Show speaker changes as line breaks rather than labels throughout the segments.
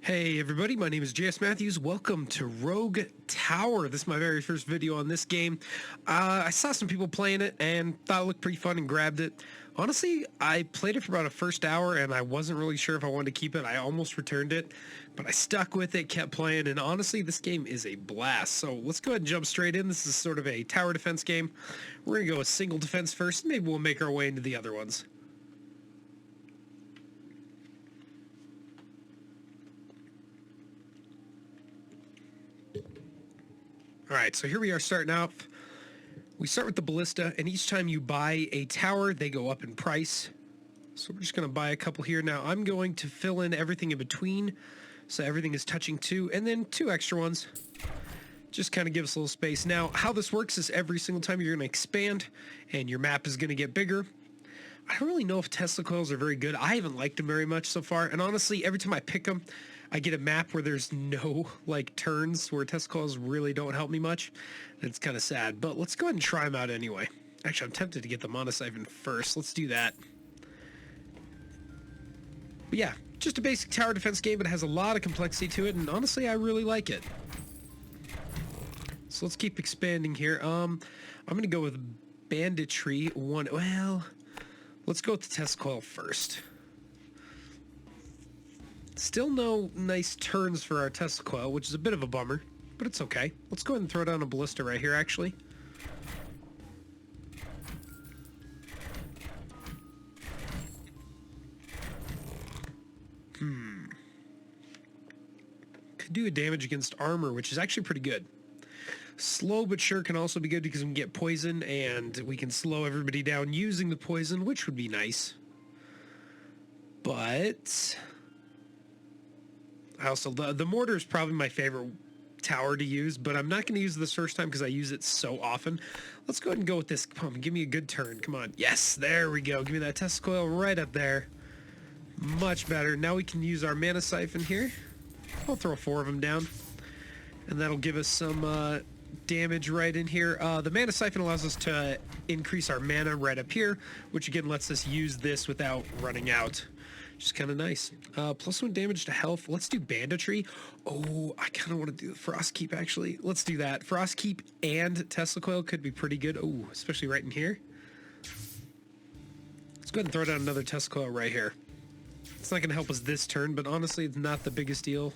Hey everybody, my name is JS Matthews. Welcome to Rogue Tower. This is my very first video on this game. I saw some people playing it and thought it looked pretty fun and grabbed it. Honestly, I played it for about a first hour and I wasn't really sure if I wanted to keep it. I almost returned it, but I stuck with it, kept playing, and honestly, this game is a blast. So let's go ahead and jump straight in. This is sort of a tower defense game. We're going to go with single defense first. Maybe we'll make our way into the other ones. Alright, so here we are starting out. We start with the ballista, and each time you buy a tower, they go up in price. So we're just going to buy a couple here. Now I'm going to fill in everything in between, so everything is touching 2, and then 2 extra ones. Just kind of give us a little space. Now, how this works is every single time you're going to expand, and your map is going to get bigger. I don't really know if Tesla coils are very good. I haven't liked them very much so far, and honestly, every time I pick them, I get a map where there's no, turns, where Tesla coils really don't help me much. It's kind of sad, but let's go ahead and try them out anyway. Actually, I'm tempted to get the monosiphon first. Let's do that. But yeah, just a basic tower defense game, but it has a lot of complexity to it, and honestly, I really like it. So let's keep expanding here. I'm going to go with banditry. Well, let's go with the Tesla coil first. Still no nice turns for our Tesla coil, which is a bit of a bummer, but it's okay. Let's go ahead and throw down a ballista right here, actually. Could do a damage against armor, which is actually pretty good. Slow but sure can also be good because we can get poison, and we can slow everybody down using the poison, which would be nice. But I also, the mortar is probably my favorite tower to use, but I'm not going to use this first time because I use it so often. Let's go ahead and go with this. Come on, give me a good turn. Come on. Yes, there we go. Give me that Tesla coil right up there. Much better. Now we can use our mana siphon here. I'll throw 4 of them down, and that'll give us some damage right in here. The mana siphon allows us to increase our mana right up here, which again lets us use this without running out. Just kind of nice. +1 damage to health. Let's do banditry. Oh, I kind of want to do the frost keep, actually. Let's do that. Frost keep and Tesla coil could be pretty good. Oh, especially right in here. Let's go ahead and throw down another Tesla coil right here. It's not going to help us this turn, but honestly, it's not the biggest deal.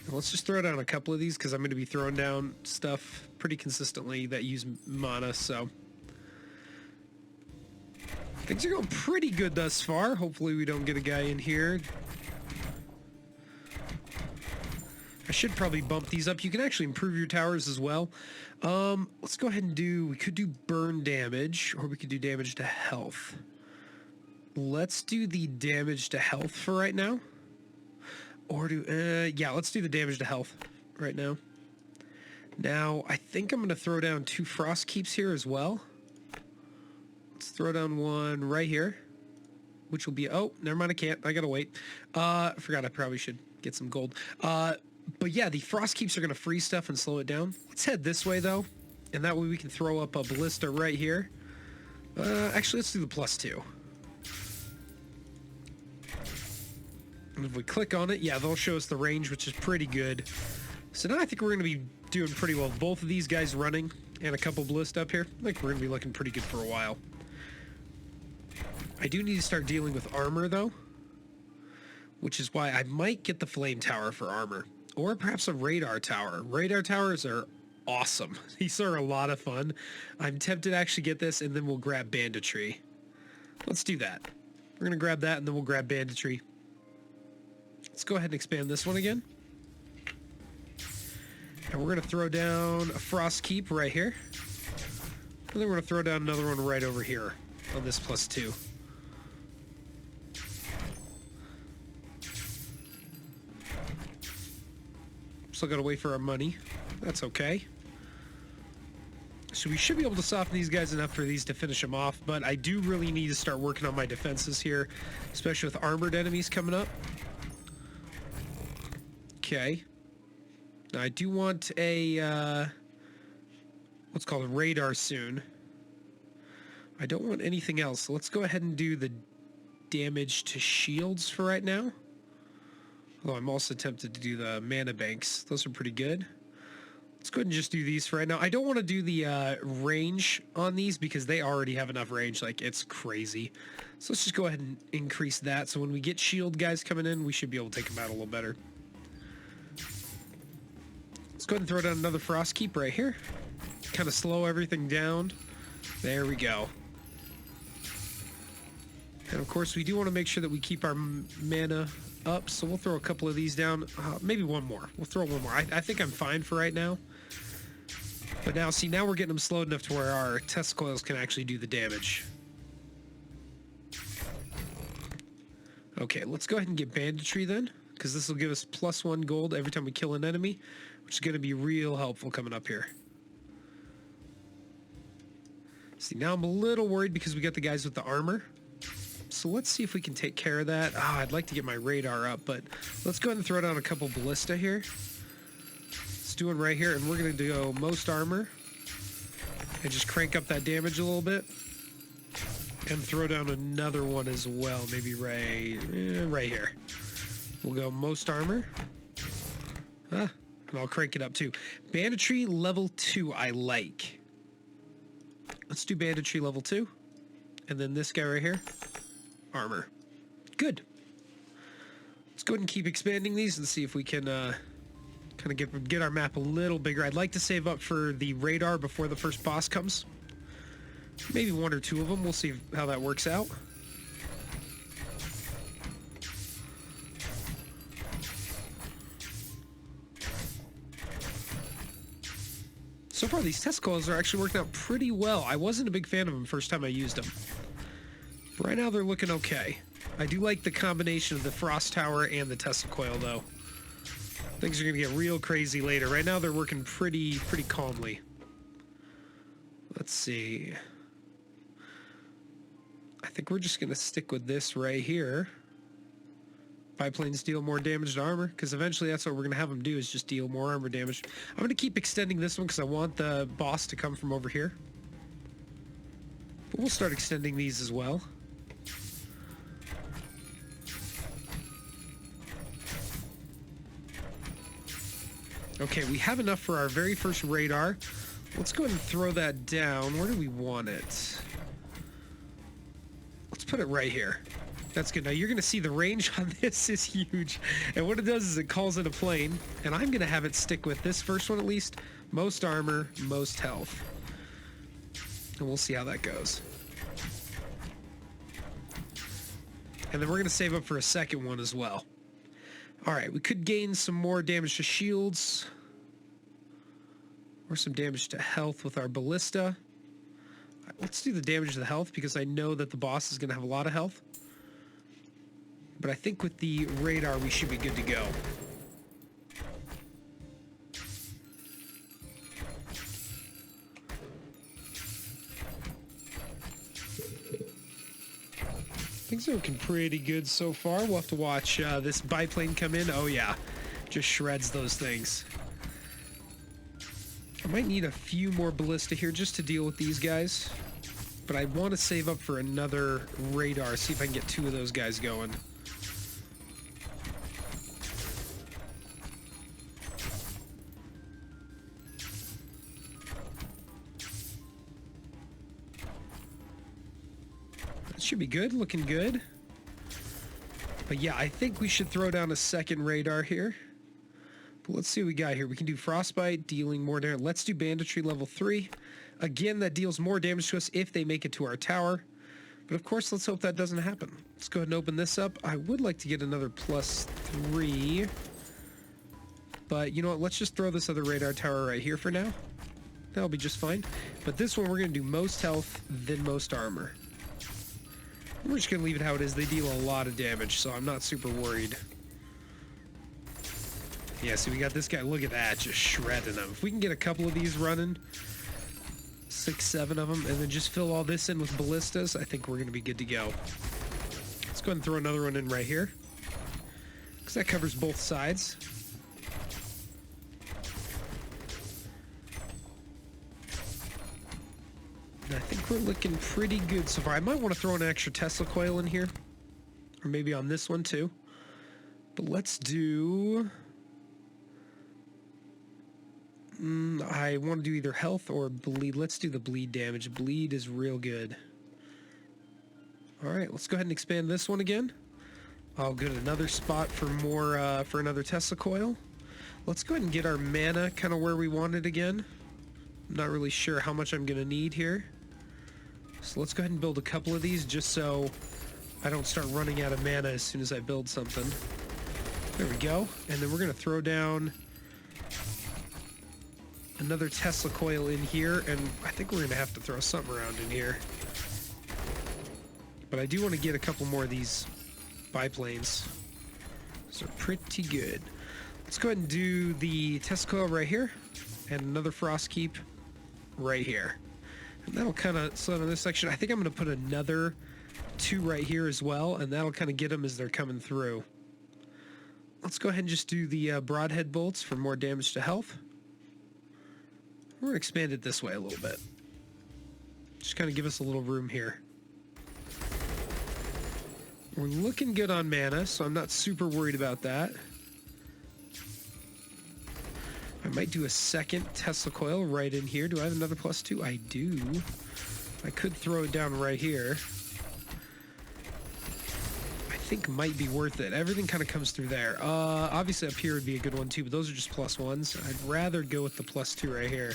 Let's just throw down a couple of these because I'm going to be throwing down stuff pretty consistently that use mana, so things are going pretty good thus far. Hopefully we don't get a guy in here. I should probably bump these up. You can actually improve your towers as well. Let's go ahead and we could do burn damage, or we could do damage to health. Let's do the damage to health for right now. Or yeah, let's do the damage to health right now. Now, I think I'm going to throw down 2 frost keeps here as well. Let's throw down one right here, which will be, oh, never mind, I can't. I gotta wait. I forgot I probably should get some gold. But yeah, the frost keeps are gonna freeze stuff and slow it down. Let's head this way though, and that way we can throw up a ballista right here. Actually, let's do the +2. And if we click on it, yeah, they'll show us the range, which is pretty good. So now I think we're gonna be doing pretty well. Both of these guys running and a couple ballista up here. I think we're gonna be looking pretty good for a while. I do need to start dealing with armor, though, which is why I might get the flame tower for armor, or perhaps a radar tower. Radar towers are awesome. These are a lot of fun. I'm tempted to actually get this, and then we'll grab banditry. Let's do that. We're going to grab that, and then we'll grab banditry. Let's go ahead and expand this one again. And we're going to throw down a frost keep right here. And then we're going to throw down another one right over here on this +2. Still gotta wait for our money. That's okay. So we should be able to soften these guys enough for these to finish them off, but I do really need to start working on my defenses here, especially with armored enemies coming up. Okay. Now I do want a, what's called a radar soon. I don't want anything else, so let's go ahead and do the damage to shields for right now. Although I'm also tempted to do the mana banks. Those are pretty good. Let's go ahead and just do these for right now. I don't want to do the range on these because they already have enough range. Like, it's crazy. So let's just go ahead and increase that. So when we get shield guys coming in, we should be able to take them out a little better. Let's go ahead and throw down another Frost Keep right here. Kind of slow everything down. There we go. And of course, we do want to make sure that we keep our mana up, so we'll throw a couple of these down. Maybe one more. We'll throw one more. I think I'm fine for right now. But now, see, now we're getting them slowed enough to where our test coils can actually do the damage. Okay, let's go ahead and get banditry then, because this will give us +1 gold every time we kill an enemy, which is going to be real helpful coming up here. See, now I'm a little worried because we got the guys with the armor. So let's see if we can take care of that. I'd like to get my radar up, but let's go ahead and throw down a couple ballista here. Let's do one right here, and we're going to go most armor. And just crank up that damage a little bit. And throw down another one as well, maybe right here. We'll go most armor. And I'll crank it up too. Banditry level 2 I like. Let's do banditry level 2. And then this guy right here. Armor. Good. Let's go ahead and keep expanding these and see if we can kind of get our map a little bigger. I'd like to save up for the radar before the first boss comes. Maybe 1 or 2 of them. We'll see how that works out. So far, these test coils are actually working out pretty well. I wasn't a big fan of them first time I used them. But right now, they're looking okay. I do like the combination of the Frost Tower and the Tesla Coil, though. Things are going to get real crazy later. Right now, they're working pretty calmly. Let's see. I think we're just going to stick with this right here. Biplanes deal more damage to armor, because eventually that's what we're going to have them do, is just deal more armor damage. I'm going to keep extending this one because I want the boss to come from over here. But we'll start extending these as well. Okay, we have enough for our very first radar. Let's go ahead and throw that down. Where do we want it? Let's put it right here. That's good. Now you're going to see the range on this is huge. And what it does is it calls in a plane. And I'm going to have it stick with this first one at least. Most armor, most health. And we'll see how that goes. And then we're going to save up for a second one as well. Alright, we could gain some more damage to shields. Or some damage to health with our ballista. Let's do the damage to the health because I know that the boss is going to have a lot of health. But I think with the radar we should be good to go. Things are looking pretty good so far. We'll have to watch this biplane come in. Oh yeah, just shreds those things. I might need a few more ballista here just to deal with these guys. But I want to save up for another radar, see if I can get 2 of those guys going. That should be good, looking good. But yeah, I think we should throw down a second radar here. But let's see what we got here. We can do Frostbite, dealing more damage. Let's do Banditry level 3. Again, that deals more damage to us if they make it to our tower. But of course, let's hope that doesn't happen. Let's go ahead and open this up. I would like to get another +3. But you know what? Let's just throw this other radar tower right here for now. That'll be just fine. But this one, we're going to do most health, then most armor. We're just going to leave it how it is. They deal a lot of damage, so I'm not super worried. Yeah, so we got this guy. Look at that, just shredding them. If we can get a couple of these running, 6, 7 of them, and then just fill all this in with ballistas, I think we're going to be good to go. Let's go ahead and throw another one in right here, because that covers both sides. And I think we're looking pretty good so far. I might want to throw an extra Tesla coil in here, Or maybe on this one too. But let's do... I want to do either health or bleed. Let's do the bleed damage. Bleed is real good. Alright, let's go ahead and expand this one again. I'll get another spot for more, for another Tesla coil. Let's go ahead and get our mana kind of where we want it again. I'm not really sure how much I'm going to need here. So let's go ahead and build a couple of these just so I don't start running out of mana as soon as I build something. There we go. And then we're going to throw down another Tesla coil in here, and I think we're going to have to throw something around in here. But I do want to get a couple more of these biplanes. So pretty good. Let's go ahead and do the Tesla coil right here, and another frost keep right here. And that'll kind of slow down this section. I think I'm going to put another 2 right here as well, and that'll kind of get them as they're coming through. Let's go ahead and just do the broadhead bolts for more damage to health. We're going to expand it this way a little bit. Just kind of give us a little room here. We're looking good on mana, so I'm not super worried about that. I might do a second Tesla coil right in here. Do I have another +2? I do. I could throw it down right here. I think might be worth it. Everything kind of comes through there. Obviously up here would be a good one too, but those are just +1s. I'd rather go with the +2 right here.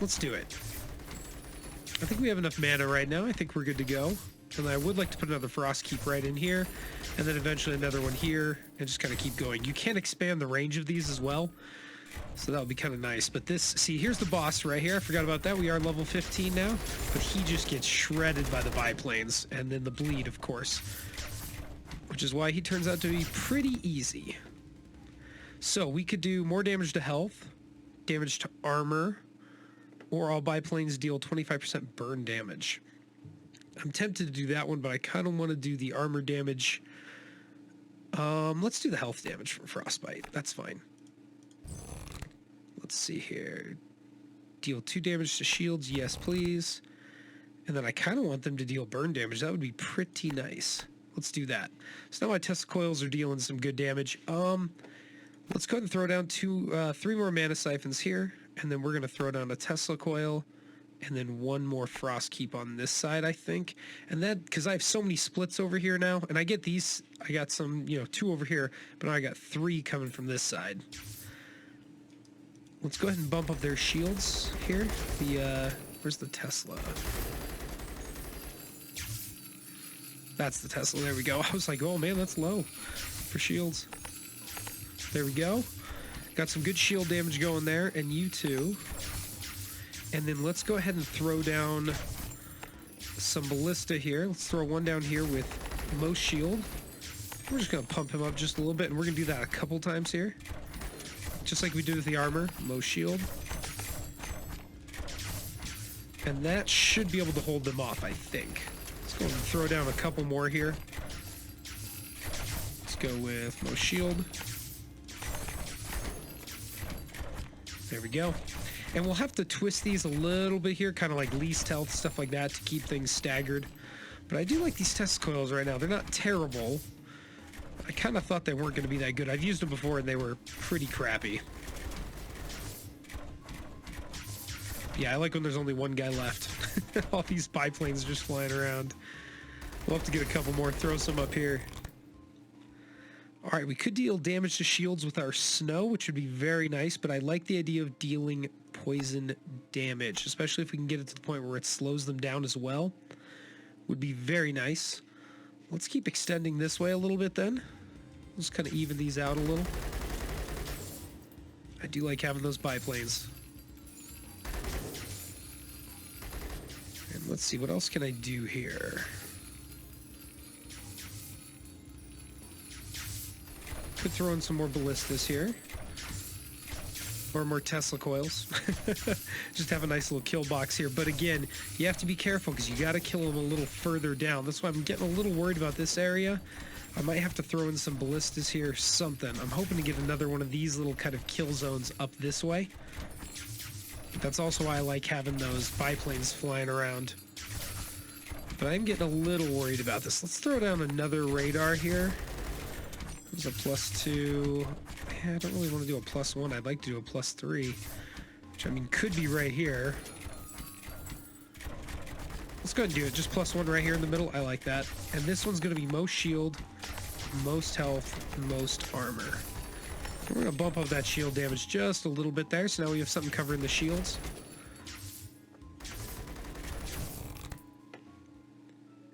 Let's do it. I think we have enough mana right now. I think we're good to go. And I would like to put another frost keep right in here, and then eventually another one here, and just kind of keep going. You can expand the range of these as well, so that would be kind of nice. But this, see, here's the boss right here. I forgot about that. We are level 15 now, but he just gets shredded by the biplanes, and then the bleed, of course, which is why he turns out to be pretty easy. So we could do more damage to health, damage to armor, or all biplanes deal 25% burn damage. I'm tempted to do that one, but I kind of want to do the armor damage. Let's do the health damage from frostbite. That's fine. Let's see here. Deal 2 damage to shields. Yes, please. And then I kind of want them to deal burn damage. That would be pretty nice. Let's do that. So now my Tesla coils are dealing some good damage. Let's go ahead and throw down 3 more mana siphons here. And then we're going to throw down a Tesla coil. And then 1 more frost keep on this side, I think. And that, because I have so many splits over here now, and I get these, I got some, 2 over here, but now I got 3 coming from this side. Let's go ahead and bump up their shields here. Where's the Tesla? That's the Tesla, there we go. I was like, oh man, that's low for shields. There we go. Got some good shield damage going there, and you too. And then let's go ahead and throw down some ballista here. Let's throw 1 down here with most shield. We're just going to pump him up just a little bit, and we're going to do that a couple times here. Just like we did with the armor, most shield. And that should be able to hold them off, I think. Let's go and throw down a couple more here. Let's go with most shield. There we go. And we'll have to twist these a little bit here, kind of like least health, stuff like that, to keep things staggered. But I do like these Tesla coils right now. They're not terrible. I kind of thought they weren't going to be that good. I've used them before, and they were pretty crappy. Yeah, I like when there's only 1 guy left. All these biplanes just flying around. We'll have to get a couple more, throw some up here. Alright, we could deal damage to shields with our snow, which would be very nice, but I like the idea of dealing poison damage, especially if we can get it to the point where it slows them down as well. Would be very nice. Let's keep extending this way a little bit then. Let's kind of even these out a little. I do like having those biplanes. And let's see, what else can I do here? Could throw in some more ballistas here. Or more Tesla coils. Just have a nice little kill box here. But again, you have to be careful because you got to kill them a little further down. That's why I'm getting a little worried about this area. I might have to throw in some ballistas here, something. I'm hoping to get another one of these little kind of kill zones up this way. But that's also why I like having those biplanes flying around. But I'm getting a little worried about this. Let's throw down another radar here. There's a +2. Yeah, I don't really want to do a +1. I'd like to do a +3, which I mean could be right here. Let's go ahead and do it. Just +1 right here in the middle. I like that. And this one's going to be most shield, most health, most armor. We're going to bump up that shield damage just a little bit there. So now we have something covering the shields.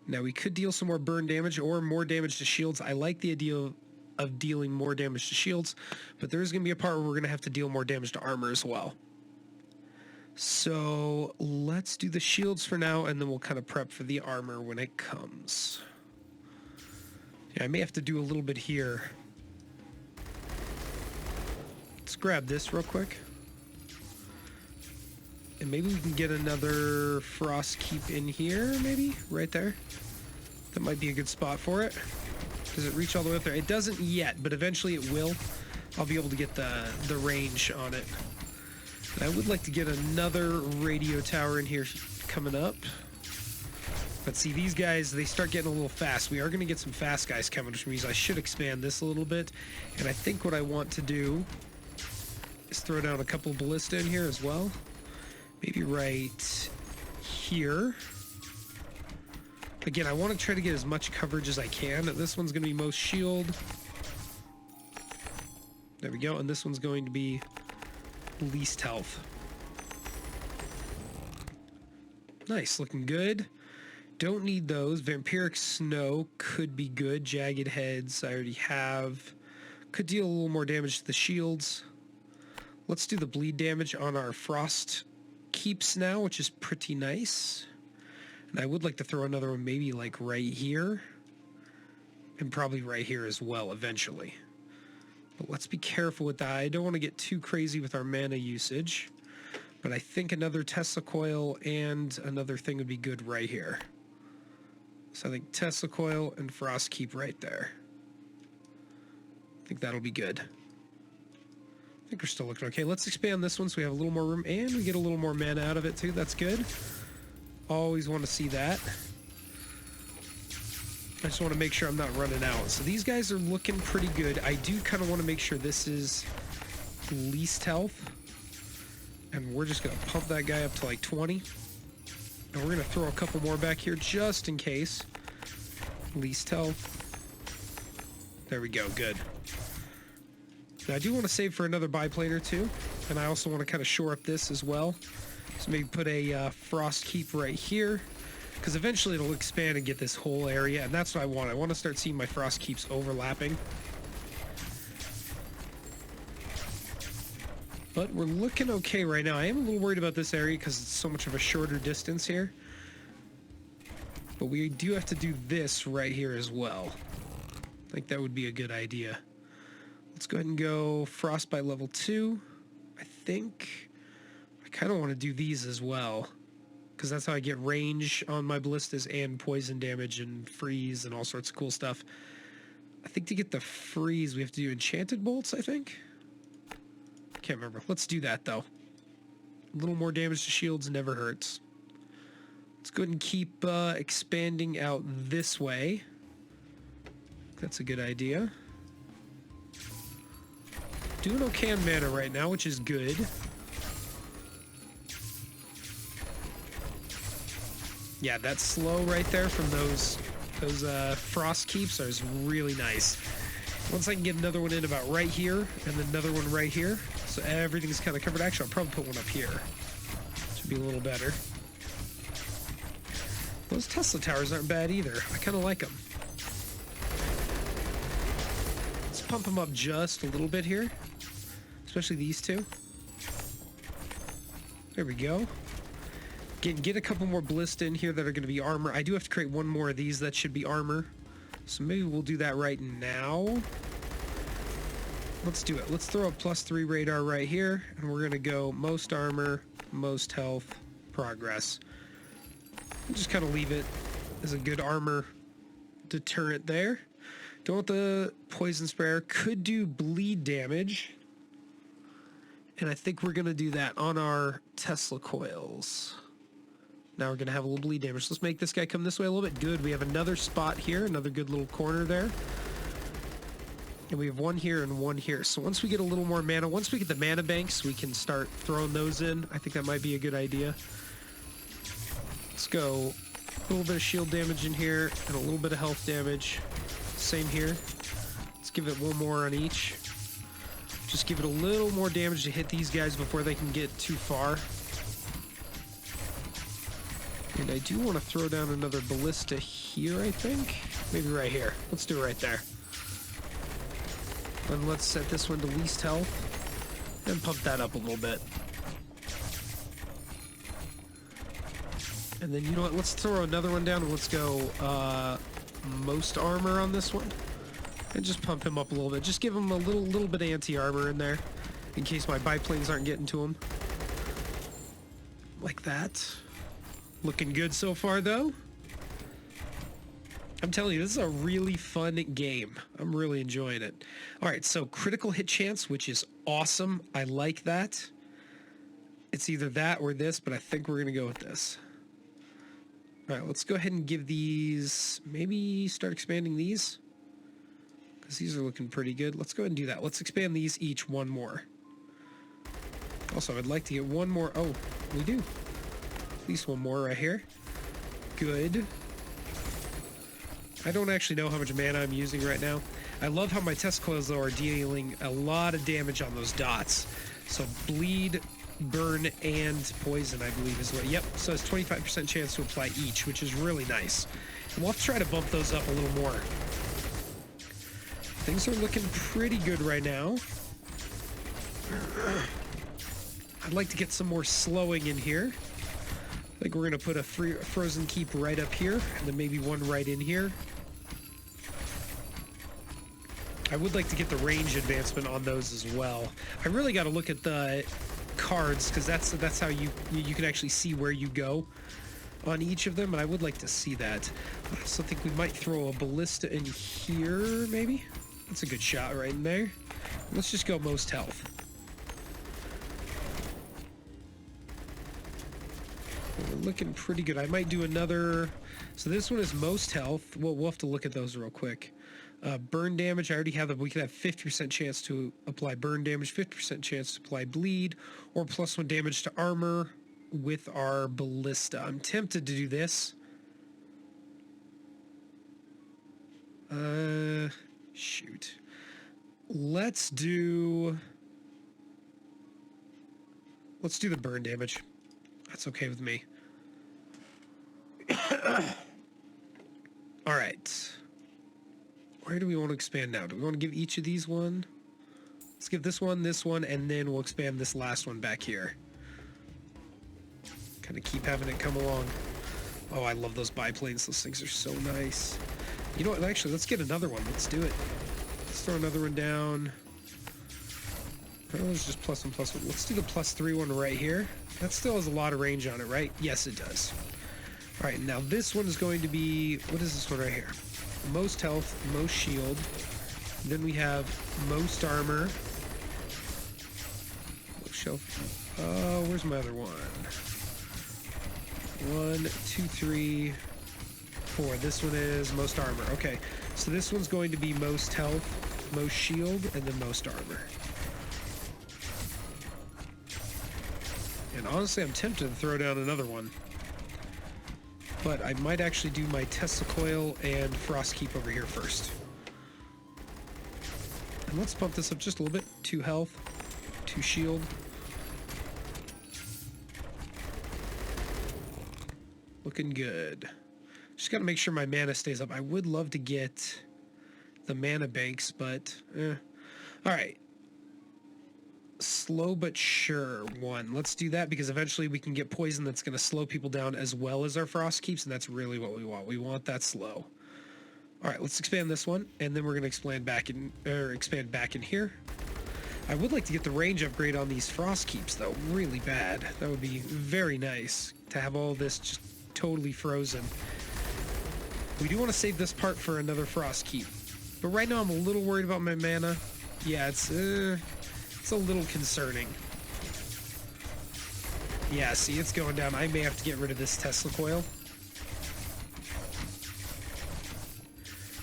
Now we could deal some more burn damage or more damage to shields. I like the idea of dealing more damage to shields, but there is going to be a part where we're going to have to deal more damage to armor as well. So let's do the shields for now, and then we'll kind of prep for the armor when it comes. Yeah, I may have to do a little bit here. Let's grab this real quick. And maybe we can get another frost keep in here, maybe? Right there. That might be a good spot for it. Does it reach all the way up there? It doesn't yet, but eventually it will. I'll be able to get the range on it. And I would like to get another radio tower in here coming up. But see, these guys, they start getting a little fast. We are going to get some fast guys coming, which means I should expand this a little bit. And I think what I want to do is throw down a couple ballista in here as well. Maybe right here. Again, I want to try to get as much coverage as I can. This one's going to be most shield. There we go. And this one's going to be least health. Nice, looking good. Don't need those. Vampiric Snow could be good. Jagged Heads, I already have. Could deal a little more damage to the shields. Let's do the bleed damage on our Frost Keeps now, which is pretty nice. And I would like to throw another one maybe like right here. And probably right here as well eventually. But let's be careful with that. I don't want to get too crazy with our mana usage. But I think another Tesla coil and another thing would be good right here. So I think Tesla coil and Frost Keep right there. I think that'll be good. I think we're still looking okay. Let's expand this one so we have a little more room and we get a little more mana out of it too. That's good. Always want to see that. I just want to make sure I'm not running out. So these guys are looking pretty good. I do kind of want to make sure this is least health. And we're just going to pump that guy up to like 20. And we're going to throw a couple more back here just in case. Least health. There we go. Good. Now I do want to save for another biplaner too. And I also want to kind of shore up this as well. So maybe put a Frost Keep right here. Because eventually it'll expand and get this whole area. And that's what I want. I want to start seeing my Frost Keeps overlapping. But we're looking okay right now. I am a little worried about this area because it's so much of a shorter distance here. But we do have to do this right here as well. I think that would be a good idea. Let's go ahead and go Frostbite level 2. I think I kind of want to do these as well. Because that's how I get range on my ballistas and poison damage and freeze and all sorts of cool stuff. I think to get the freeze we have to do enchanted bolts, I think. Can't remember. Let's do that though. A little more damage to shields never hurts. Let's go ahead and keep expanding out this way. That's a good idea. Doing okay on mana right now, which is good. Yeah, that slow right there from those Frost Keeps is really nice. Once I can get another one in about right here, and then another one right here, so everything's kind of covered. Actually, I'll probably put one up here. Should be a little better. Those Tesla towers aren't bad either. I kind of like them. Let's pump them up just a little bit here, especially these two. There we go. Get a couple more ballista in here that are going to be armor. I do have to create one more of these that should be armor. So maybe we'll do that right now. Let's do it. Let's throw a +3 radar right here. And we're going to go most armor, most health, progress. And just kind of leave it as a good armor deterrent there. Don't want the poison sprayer. Could do bleed damage. And I think we're going to do that on our Tesla coils. Now we're going to have a little bleed damage. Let's make this guy come this way a little bit. Good. We have another spot here, another good little corner there. And we have one here and one here. So once we get a little more mana, once we get the mana banks, we can start throwing those in. I think that might be a good idea. Let's go a little bit of shield damage in here and a little bit of health damage. Same here. Let's give it one more on each. Just give it a little more damage to hit these guys before they can get too far. And I do want to throw down another ballista here, I think. Maybe right here. Let's do it right there. And let's set this one to least health. And pump that up a little bit. And then, you know what? Let's throw another one down and let's go most armor on this one. And just pump him up a little bit. Just give him a little bit of anti-armor in there. In case my biplanes aren't getting to him. Like that. Looking good so far, though. I'm telling you, this is a really fun game. I'm really enjoying it. All right, so critical hit chance, which is awesome. I like that. It's either that or this, but I think we're going to go with this. All right, let's go ahead and give these... Maybe start expanding these? Because these are looking pretty good. Let's go ahead and do that. Let's expand these each one more. Also, I'd like to get one more... Oh, we do. At least one more right here. Good. I don't actually know how much mana I'm using right now. I love how my test coils, though, are dealing a lot of damage on those dots. So bleed, burn, and poison, I believe is what... Yep, so it's 25% chance to apply each, which is really nice. And we'll have to try to bump those up a little more. Things are looking pretty good right now. I'd like to get some more slowing in here. I think we're going to put a frozen keep right up here, and then maybe one right in here. I would like to get the range advancement on those as well. I really got to look at the cards, because that's how you can actually see where you go on each of them, and I would like to see that. I also think we might throw a ballista in here, maybe? That's a good shot right in there. Let's just go most health. We're looking pretty good. I might do another... So this one is most health. We'll have to look at those real quick. Burn damage, I already have that. We could have 50% chance to apply burn damage, 50% chance to apply bleed, or +1 damage to armor with our ballista. I'm tempted to do this. Shoot. Let's do the burn damage. That's okay with me. All right. Where do we want to expand now? Do we want to give each of these one? Let's give this one, and then we'll expand this last one back here. Kind of keep having it come along. Oh, I love those biplanes. Those things are so nice. You know what? Actually, let's get another one. Let's do it. Let's throw another one down. Oh, it's just +1, +1. Let's do the +3 one right here. That still has a lot of range on it, right? Yes, it does. All right, now this one is going to be... What is this one right here? Most health, most shield. Then we have most armor. Most shelf. Oh, where's my other one? 1, 2, 3, 4. This one is most armor. Okay, so this one's going to be most health, most shield, and then most armor. And honestly, I'm tempted to throw down another one. But I might actually do my Tesla Coil and Frost Keep over here first. And let's bump this up just a little bit. 2 health, 2 shield. Looking good. Just got to make sure my mana stays up. I would love to get the mana banks, but... All right. Slow but sure one. Let's do that because eventually we can get poison that's going to slow people down as well as our frost keeps, and that's really what we want. We want that slow. All right, let's expand this one, and then we're going to expand back in here. I would like to get the range upgrade on these frost keeps though, really bad. That would be very nice to have all this just totally frozen. We do want to save this part for another frost keep, but right now I'm a little worried about my mana. Yeah, it's a little concerning. Yeah, see, it's going down. I may have to get rid of this Tesla coil.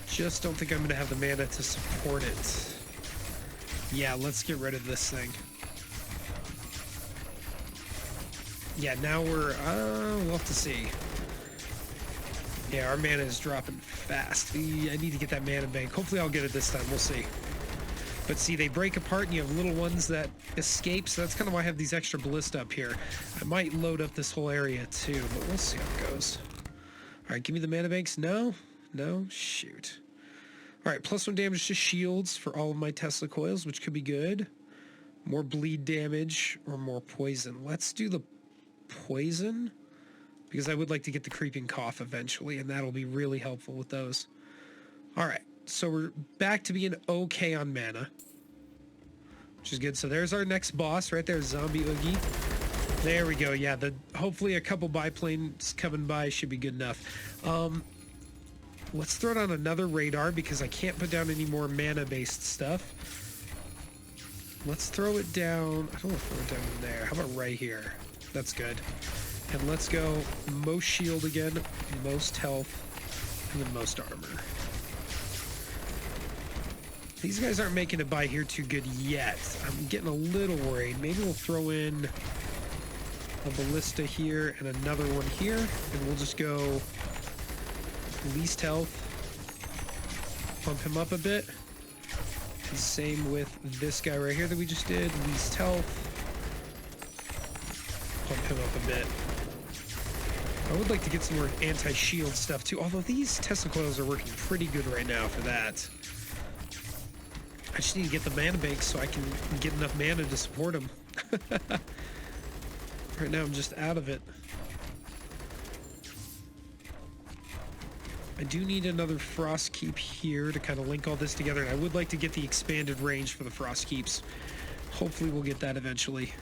Just don't think I'm going to have the mana to support it. Yeah, let's get rid of this thing. Yeah, now we're... we'll have to see. Yeah, our mana is dropping fast. I need to get that mana bank. Hopefully I'll get it this time. We'll see. But see, they break apart and you have little ones that escape, so that's kind of why I have these extra ballista up here. I might load up this whole area too, but we'll see how it goes. Alright, give me the mana banks. No? No? Shoot. Alright, +1 damage to shields for all of my Tesla coils, which could be good. More bleed damage or more poison. Let's do the poison, because I would like to get the creeping cough eventually, and that'll be really helpful with those. Alright, so we're back to being okay on mana, which is good. So there's our next boss right there, Zombie Oogie. There we go. Yeah, hopefully a couple biplanes coming by should be good enough. Let's throw down another radar because I can't put down any more mana-based stuff. Let's throw it down. I don't want to throw it down in there. How about right here? That's good. And let's go most shield again, most health, and then most armor. These guys aren't making it by here too good yet. I'm getting a little worried. Maybe we'll throw in a ballista here and another one here, and we'll just go least health, pump him up a bit. And same with this guy right here that we just did, least health, pump him up a bit. I would like to get some more anti-shield stuff too, although these Tesla coils are working pretty good right now for that. I just need to get the mana bank so I can get enough mana to support them. Right now I'm just out of it. I do need another frost keep here to kind of link all this together, and I would like to get the expanded range for the frost keeps. Hopefully we'll get that eventually.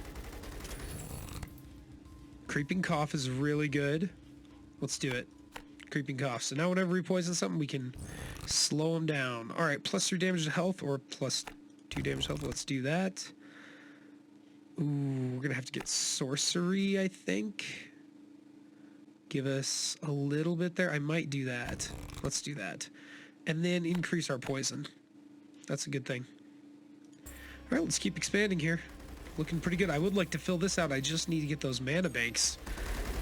Creeping cough is really good. Let's do it. Creeping cough. So now whenever we poison something, we can slow them down. All right, +3 damage to health or +2 damage to health. Let's do that. Ooh, we're gonna have to get sorcery, I think. Give us a little bit there. I might do that. Let's do that. And then increase our poison. That's a good thing. All right, let's keep expanding here. Looking pretty good. I would like to fill this out. I just need to get those mana banks.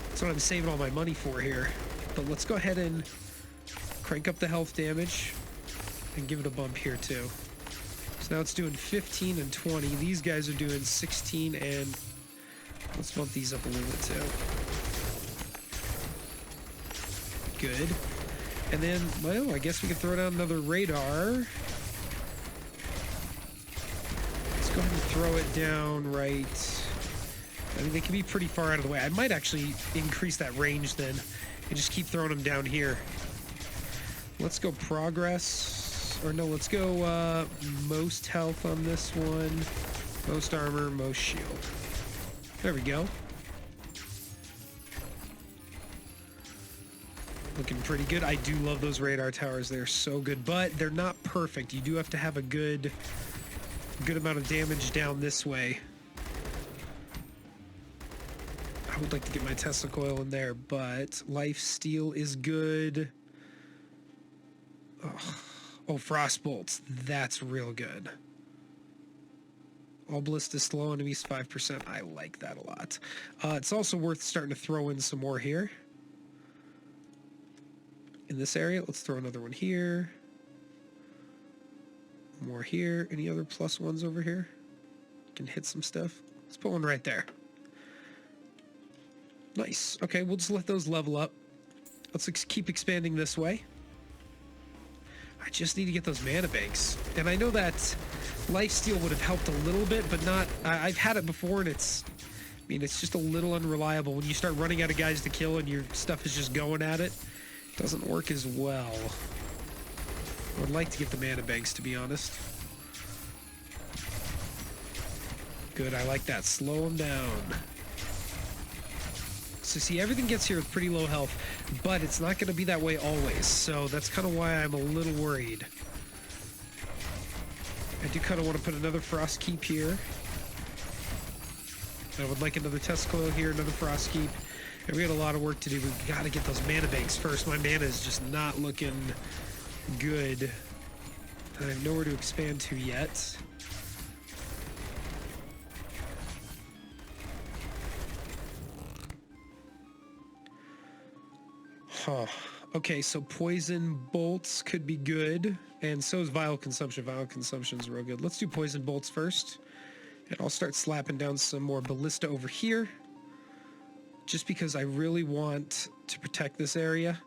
That's what I'm saving all my money for here. But let's go ahead and crank up the health damage and give it a bump here too. So now it's doing 15 and 20. These guys are doing 16 and let's bump these up a little bit too. Good. And then, well, I guess we could throw down another radar. Let's go ahead and throw it down right. I mean, they can be pretty far out of the way. I might actually increase that range then and just keep throwing them down here. Let's go progress. Or no, let's go most health on this one. Most armor, most shield. There we go. Looking pretty good. I do love those radar towers. They're so good, but they're not perfect. You do have to have a good amount of damage down this way. I would like to get my Tesla coil in there, but life steal is good. Oh, frost bolts. That's real good. All ballista slow enemies 5%. I like that a lot. It's also worth starting to throw in some more here. In this area, let's throw another one here. More here. Any other +1s over here? Can hit some stuff. Let's put one right there. Nice. Okay, we'll just let those level up. Let's keep expanding this way. I just need to get those mana banks. And I know that lifesteal would have helped a little bit, but not... I've had it before, and it's... I mean, it's just a little unreliable. When you start running out of guys to kill and your stuff is just going at it, it doesn't work as well. I would like to get the mana banks, to be honest. Good, I like that. Slow them down. So see, everything gets here with pretty low health, but it's not going to be that way always. So that's kind of why I'm a little worried. I do kind of want to put another frost keep here. I would like another test coil here, another frost keep. And we got a lot of work to do. We got to get those mana banks first. My mana is just not looking good. I have nowhere to expand to yet. Huh. Okay, so poison bolts could be good. And so is vial consumption. Vial consumption is real good. Let's do poison bolts first. And I'll start slapping down some more ballista over here. Just because I really want to protect this area.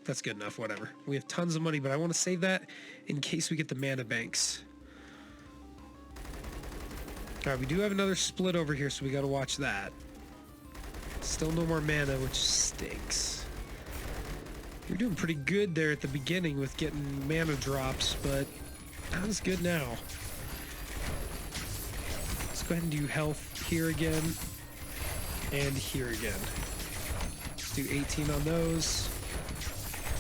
That's good enough, whatever. We have tons of money, but I want to save that in case we get the mana banks. Alright, we do have another split over here, so we got to watch that. Still no more mana, which stinks. You're doing pretty good there at the beginning with getting mana drops, but not as good now. Let's go ahead and do health here again and here again. Let's do 18 on those,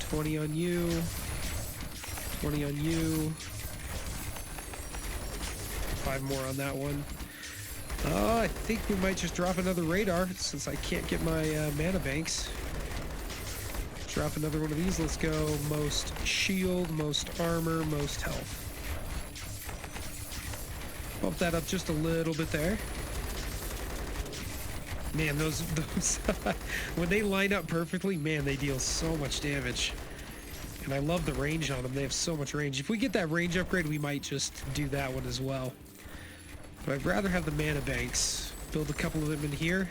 20 on you, 20 on you, 5 more on that one. I think we might just drop another radar since I can't get my mana banks. Drop another one of these. Let's go most shield, most armor, most health. Bump that up just a little bit there. Man, those when they line up perfectly, man, they deal so much damage. And I love the range on them. They have so much range. If we get that range upgrade, we might just do that one as well. But I'd rather have the mana banks. Build a couple of them in here,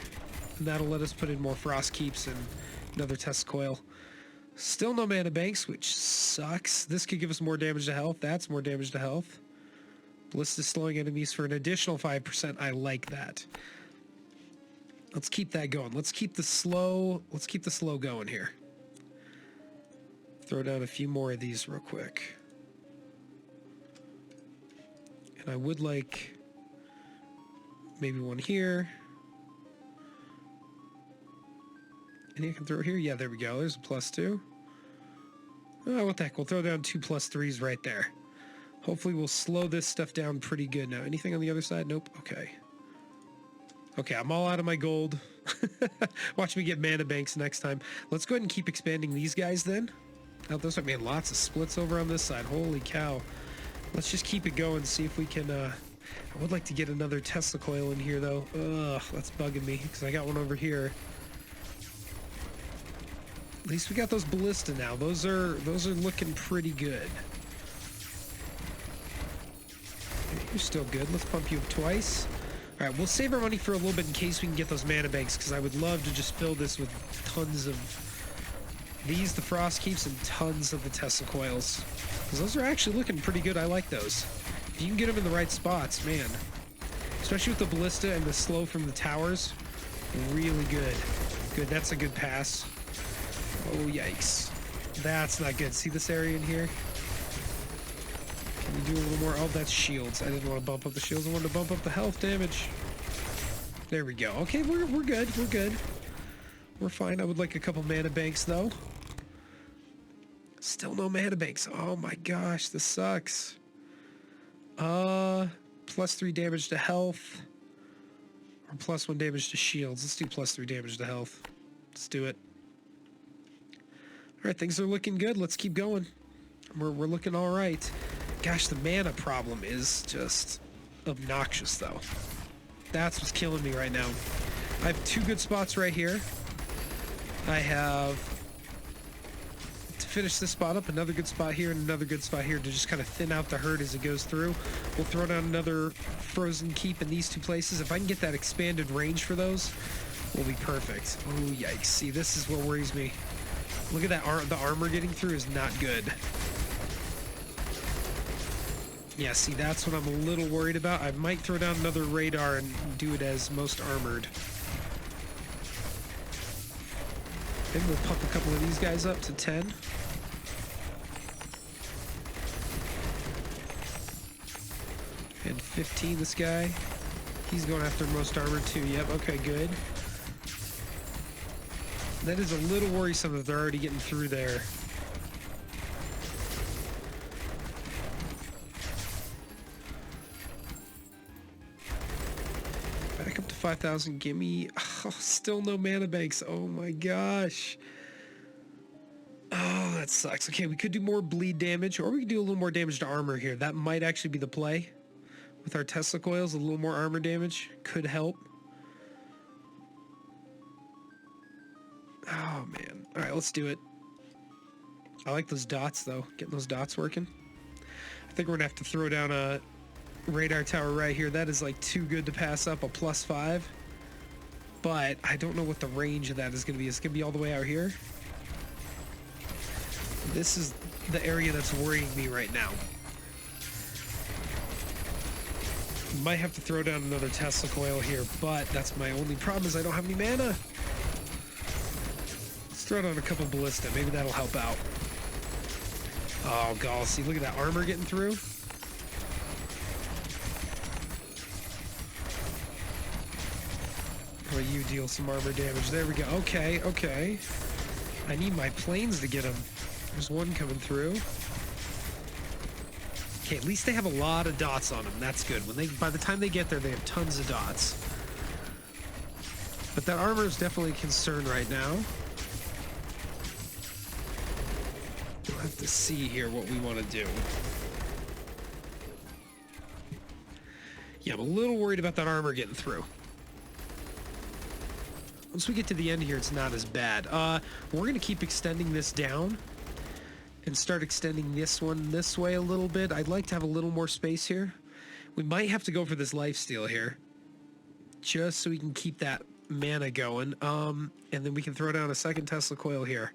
and that'll let us put in more frost keeps and another test coil. Still no mana banks, which sucks. This could give us more damage to health. That's more damage to health. Ballista slowing enemies for an additional 5%. I like that. Let's keep that going. Let's keep the slow going here. Throw down a few more of these real quick. And I would like maybe one here. And you can throw it here. Yeah, there we go. There's a +2. Oh, what the heck? We'll throw down 2 +3s right there. Hopefully we'll slow this stuff down pretty good now. Anything on the other side? Nope. Okay. Okay, I'm all out of my gold. Watch me get mana banks next time. Let's go ahead and keep expanding these guys then. Oh, those are, man, lots of splits over on this side. Holy cow. Let's just keep it going, see if we can, I would like to get another Tesla coil in here, though. Ugh, that's bugging me, because I got one over here. At least we got those ballista now. Those are looking pretty good. You're still good. Let's pump you up twice. All right, we'll save our money for a little bit in case we can get those mana banks, because I would love to just fill this with tons of these, the frost keeps, and tons of the Tesla coils. Because those are actually looking pretty good. I like those. If you can get them in the right spots, man. Especially with the ballista and the slow from the towers. Really good. Good, that's a good pass. Oh, yikes. That's not good. See this area in here? Can we do a little more? Oh, that's shields. I didn't want to bump up the shields. I wanted to bump up the health damage. There we go. Okay, we're good. We're good. We're fine. I would like a couple mana banks, though. Still no mana banks. Oh my gosh, this sucks. +3 damage to health. Or +1 damage to shields. Let's do +3 damage to health. Let's do it. Alright, things are looking good. Let's keep going. We're looking alright. Gosh, the mana problem is just obnoxious, though. That's what's killing me right now. I have 2 good spots right here. I have to finish this spot up, another good spot here, and another good spot here to just kind of thin out the herd as it goes through. We'll throw down another frozen keep in these 2 places. If I can get that expanded range for those, we'll be perfect. Oh, yikes. See, this is what worries me. Look at that. The armor getting through is not good. Yeah, see, that's what I'm a little worried about. I might throw down another radar and do it as most armored. Maybe we'll pump a couple of these guys up to 10. And 15, this guy. He's going after most armored too. Yep, okay, good. That is a little worrisome that they're already getting through there. 5,000. Give me... Oh, still no mana banks. Oh my gosh. Oh, that sucks. Okay, we could do more bleed damage, or we could do a little more damage to armor here. That might actually be the play. With our Tesla coils, a little more armor damage could help. Oh, man. All right, let's do it. I like those dots, though. Getting those dots working. I think we're going to have to throw down a radar tower right here. That is, like, too good to pass up. A +5. But I don't know what the range of that is going to be. It's going to be all the way out here. This is the area that's worrying me right now. Might have to throw down another Tesla coil here, but that's my only problem is I don't have any mana. Let's throw down a couple ballista. Maybe that'll help out. Oh, God. See, look at that armor getting through. How about you deal some armor damage? There we go. Okay, okay. I need my planes to get them. There's one coming through. Okay, at least they have a lot of dots on them. That's good. By the time they get there, they have tons of dots. But that armor is definitely a concern right now. We'll have to see here what we want to do. Yeah, I'm a little worried about that armor getting through. Once we get to the end here, it's not as bad. We're going to keep extending this down and start extending this one this way a little bit. I'd like to have a little more space here. We might have to go for this lifesteal here, just so we can keep that mana going. And then we can throw down a second Tesla coil here.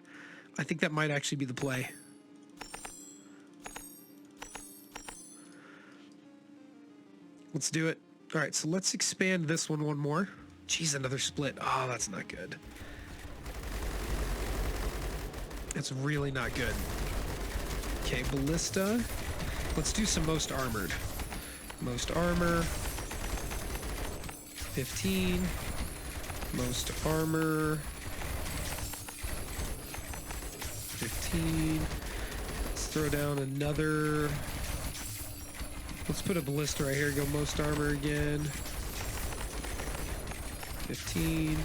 I think that might actually be the play. Let's do it. All right, so let's expand this one more. Jeez, another split. Oh, that's not good. That's really not good. Okay, ballista. Let's do some most armored. Most armor. 15. Most armor. 15. Let's throw down another. Let's put a ballista right here. Go most armor again. 15.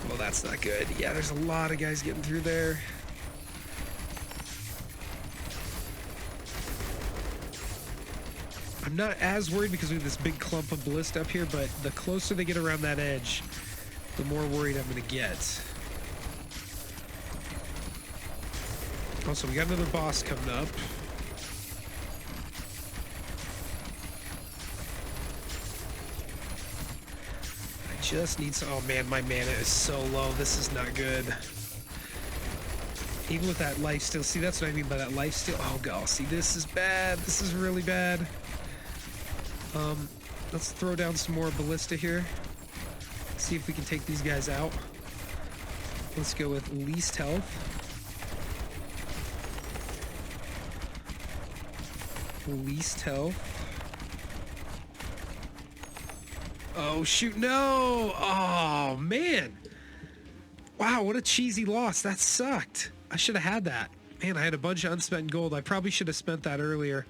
Well, that's not good. Yeah, there's a lot of guys getting through there. I'm not as worried because we have this big clump of ballista up here, but the closer they get around that edge, the more worried I'm going to get. Also, we got another boss coming up. I just need some... Oh, man, my mana is so low. This is not good. Even with that lifesteal. See, that's what I mean by that lifesteal. Oh, God. See, this is bad. This is really bad. Let's throw down some more ballista here. See if we can take these guys out. Let's go with least health. Least health. Oh, shoot. No. Oh, man. Wow, what a cheesy loss. That sucked. I should have had that. Man, I had a bunch of unspent gold. I probably should have spent that earlier.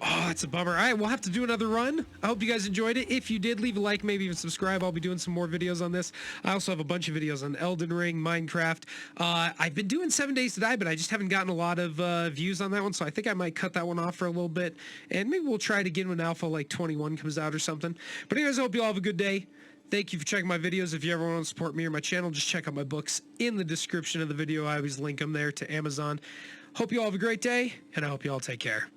Oh, that's a bummer. All right, we'll have to do another run. I hope you guys enjoyed it. If you did, leave a like, maybe even subscribe. I'll be doing some more videos on this. I also have a bunch of videos on Elden Ring, Minecraft. I've been doing 7 Days to Die, but I just haven't gotten a lot of views on that one, so I think I might cut that one off for a little bit. And maybe we'll try it again when Alpha like 21 comes out or something. But anyways, I hope you all have a good day. Thank you for checking my videos. If you ever want to support me or my channel, just check out my books in the description of the video. I always link them there to Amazon. Hope you all have a great day, and I hope you all take care.